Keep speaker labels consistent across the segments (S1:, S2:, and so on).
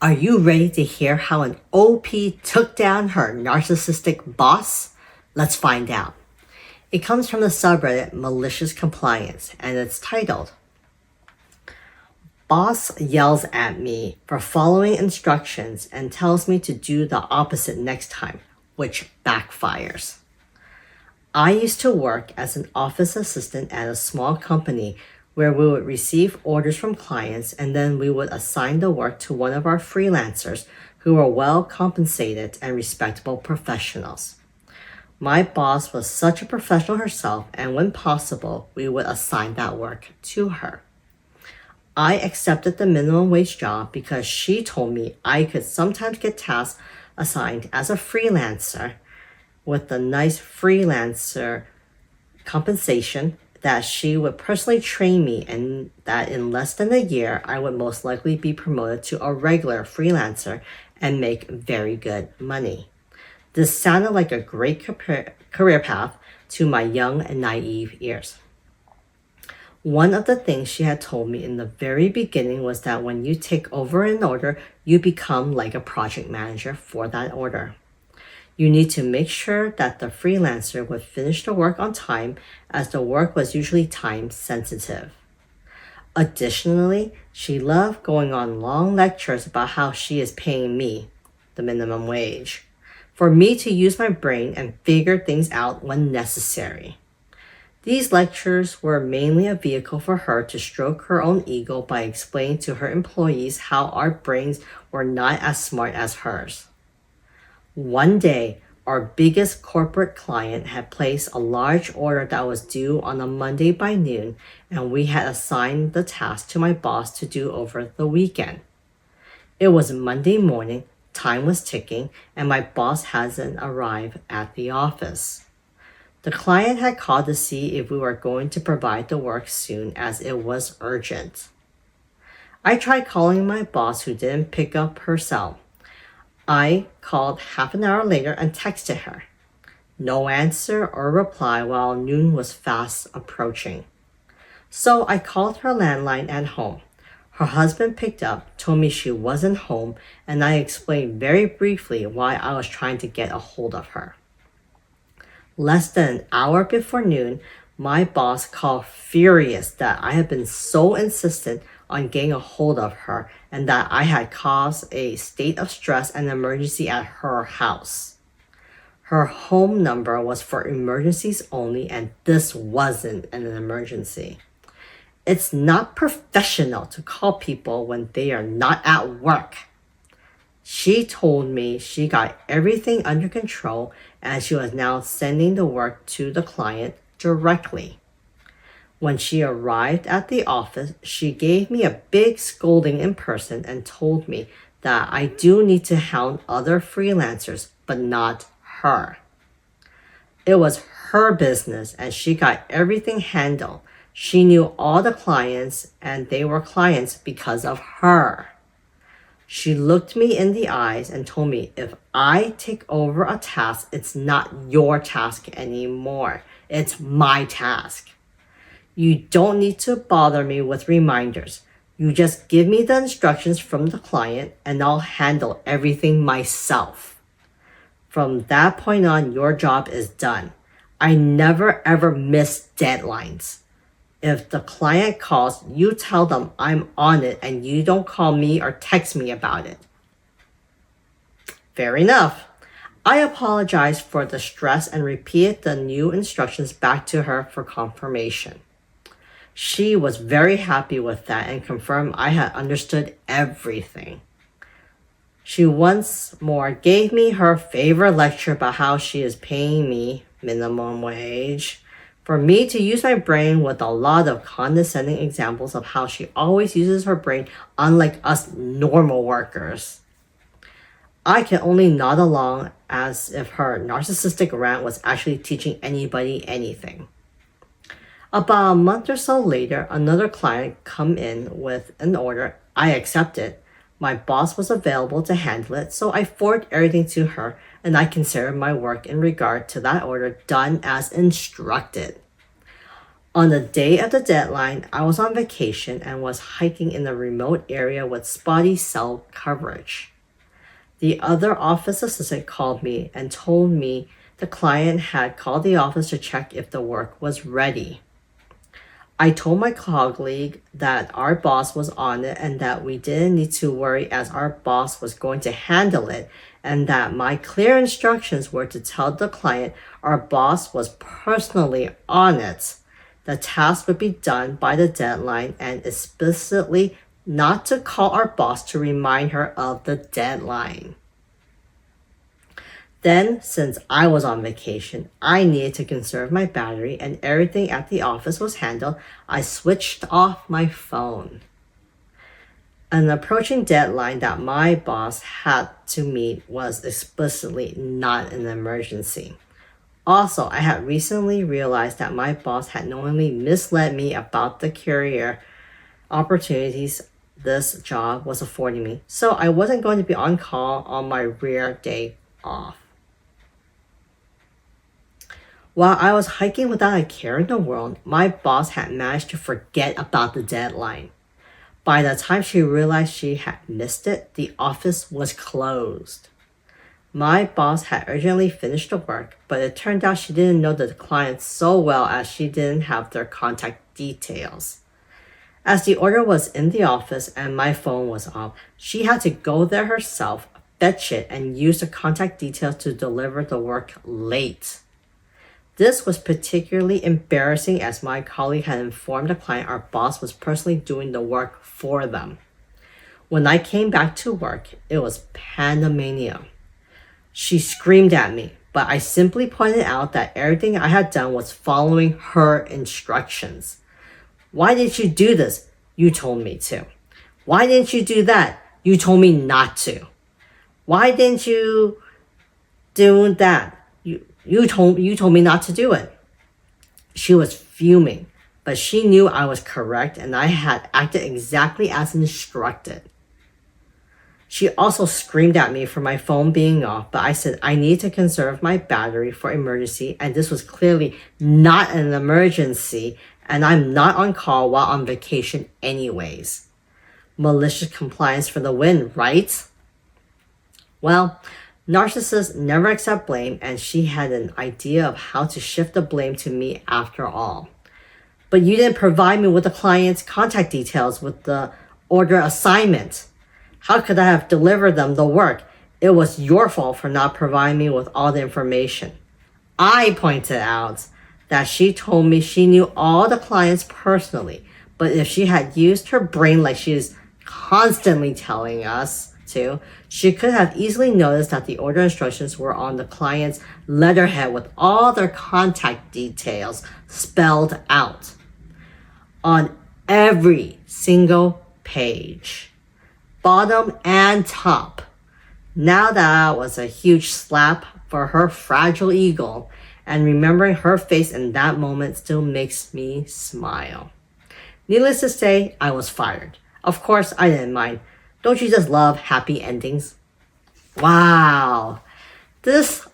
S1: Are you ready to hear how an OP took down her narcissistic boss? Let's find out. It comes from the subreddit Malicious Compliance, and it's titled, Boss yells at me for following instructions and tells me to do the opposite next time, which backfires. I used to work as an office assistant at a small company where we would receive orders from clients and then we would assign the work to one of our freelancers who were well compensated and respectable professionals. My boss was such a professional herself, and when possible, we would assign that work to her. I accepted the minimum wage job because she told me I could sometimes get tasks assigned as a freelancer with the nice freelancer compensation that she would personally train me, and that in less than a year I would most likely be promoted to a regular freelancer and make very good money. This sounded like a great career path to my young and naive ears. One of the things she had told me in the very beginning was that when you take over an order, you become like a project manager for that order. You need to make sure that the freelancer would finish the work on time, as the work was usually time sensitive. Additionally, she loved going on long lectures about how she is paying me, the minimum wage, for me to use my brain and figure things out when necessary. These lectures were mainly a vehicle for her to stroke her own ego by explaining to her employees how our brains were not as smart as hers. One day, our biggest corporate client had placed a large order that was due on a Monday by noon, and we had assigned the task to my boss to do over the weekend. It was Monday morning, time was ticking, and my boss hasn't arrived at the office. The client had called to see if we were going to provide the work soon, as it was urgent. I tried calling my boss, who didn't pick up her cell. I called half an hour later and texted her. No answer or reply while noon was fast approaching. So I called her landline at home. Her husband picked up, told me she wasn't home, and I explained very briefly why I was trying to get a hold of her. Less than an hour before noon, my boss called furious that I had been so insistent on getting a hold of her and that I had caused a state of stress and emergency at her house. Her home number was for emergencies only, and this wasn't an emergency. It's not professional to call people when they are not at work. She told me she got everything under control and she was now sending the work to the client directly. When she arrived at the office, she gave me a big scolding in person and told me that I do need to hound other freelancers, but not her. It was her business and she got everything handled. She knew all the clients and they were clients because of her. She looked me in the eyes and told me if I take over a task, it's not your task anymore. It's my task. You don't need to bother me with reminders. You just give me the instructions from the client and I'll handle everything myself. From that point on, your job is done. I never ever miss deadlines. If the client calls, you tell them I'm on it and you don't call me or text me about it. Fair enough. I apologized for the stress and repeated the new instructions back to her for confirmation. She was very happy with that and confirmed I had understood everything. She once more gave me her favorite lecture about how she is paying me minimum wage for me to use my brain, with a lot of condescending examples of how she always uses her brain unlike us normal workers. I can only nod along as if her narcissistic rant was actually teaching anybody anything. About a month or so later, another client come in with an order. I accepted. My boss was available to handle it, so I forwarded everything to her, and I considered my work in regard to that order done as instructed. On the day of the deadline, I was on vacation and was hiking in a remote area with spotty cell coverage. The other office assistant called me and told me the client had called the office to check if the work was ready. I told my colleague that our boss was on it and that we didn't need to worry as our boss was going to handle it, and that my clear instructions were to tell the client our boss was personally on it. The task would be done by the deadline, and explicitly not to call our boss to remind her of the deadline. Then, since I was on vacation, I needed to conserve my battery and everything at the office was handled, I switched off my phone. An approaching deadline that my boss had to meet was explicitly not an emergency. Also, I had recently realized that my boss had knowingly misled me about the career opportunities this job was affording me, so I wasn't going to be on call on my rare day off. While I was hiking without a care in the world, my boss had managed to forget about the deadline. By the time she realized she had missed it, the office was closed. My boss had urgently finished the work, but it turned out she didn't know the client so well as she didn't have their contact details. As the order was in the office and my phone was off, she had to go there herself, fetch it, and use the contact details to deliver the work late. This was particularly embarrassing as my colleague had informed the client our boss was personally doing the work for them. When I came back to work, it was pandemonium. She screamed at me, but I simply pointed out that everything I had done was following her instructions. Why didn't you do this? You told me to. Why didn't you do that? You told me not to. Why didn't you do that? You told me not to do it. She was fuming, but she knew I was correct and I had acted exactly as instructed. She also screamed at me for my phone being off, but I said I need to conserve my battery for emergency, and this was clearly not an emergency, and I'm not on call while on vacation anyways. Malicious compliance for the win, right? Well, narcissists never accept blame, and she had an idea of how to shift the blame to me after all. But you didn't provide me with the client's contact details with the order assignment. How could I have delivered them the work? It was your fault for not providing me with all the information. I pointed out that she told me she knew all the clients personally, but if she had used her brain like she is constantly telling us to, she could have easily noticed that the order instructions were on the client's letterhead with all their contact details spelled out on every single page, bottom and top. Now that was a huge slap for her fragile ego, and remembering her face in that moment still makes me smile. Needless to say, I was fired. Of course, I didn't mind. Don't you just love happy endings? Wow. This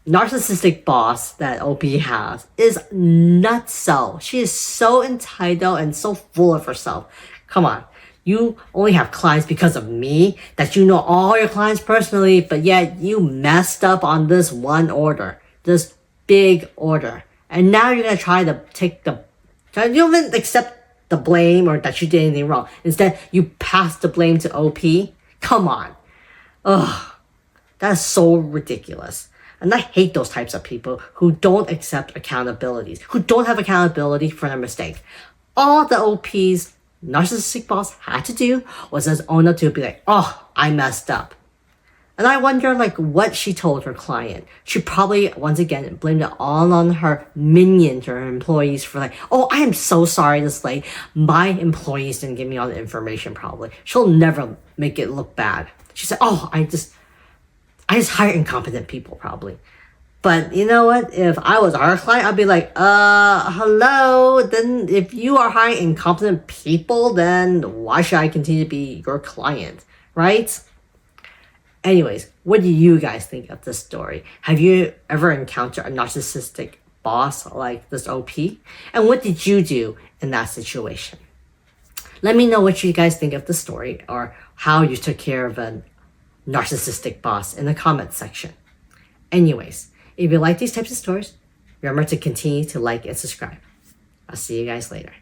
S1: narcissistic boss that OP has is nutso. She is so entitled and so full of herself. Come on. You only have clients because of me, that you know all your clients personally, but yet you messed up on this one order, this big order. And now you're going to try to you don't even accept the blame or that you did anything wrong. Instead, you pass the blame to OP. Come on. Ugh. That's so ridiculous. And I hate those types of people who don't accept accountabilities, who don't have accountability for their mistake. All the OP's narcissistic boss had to do was just own up to it, be like, oh, I messed up. And I wonder what she told her client. She probably, once again, blamed it all on her minions, her employees for oh, I am so sorry this late. My employees didn't give me all the information probably. She'll never make it look bad. She said, oh, I just hire incompetent people probably. But you know what? If I was our client, I'd be like, hello. Then if you are hiring incompetent people, then why should I continue to be your client, right? Anyways, what do you guys think of this story? Have you ever encountered a narcissistic boss like this OP? And what did you do in that situation? Let me know what you guys think of the story or how you took care of a narcissistic boss in the comments section. Anyways, if you like these types of stories, remember to continue to like and subscribe. I'll see you guys later.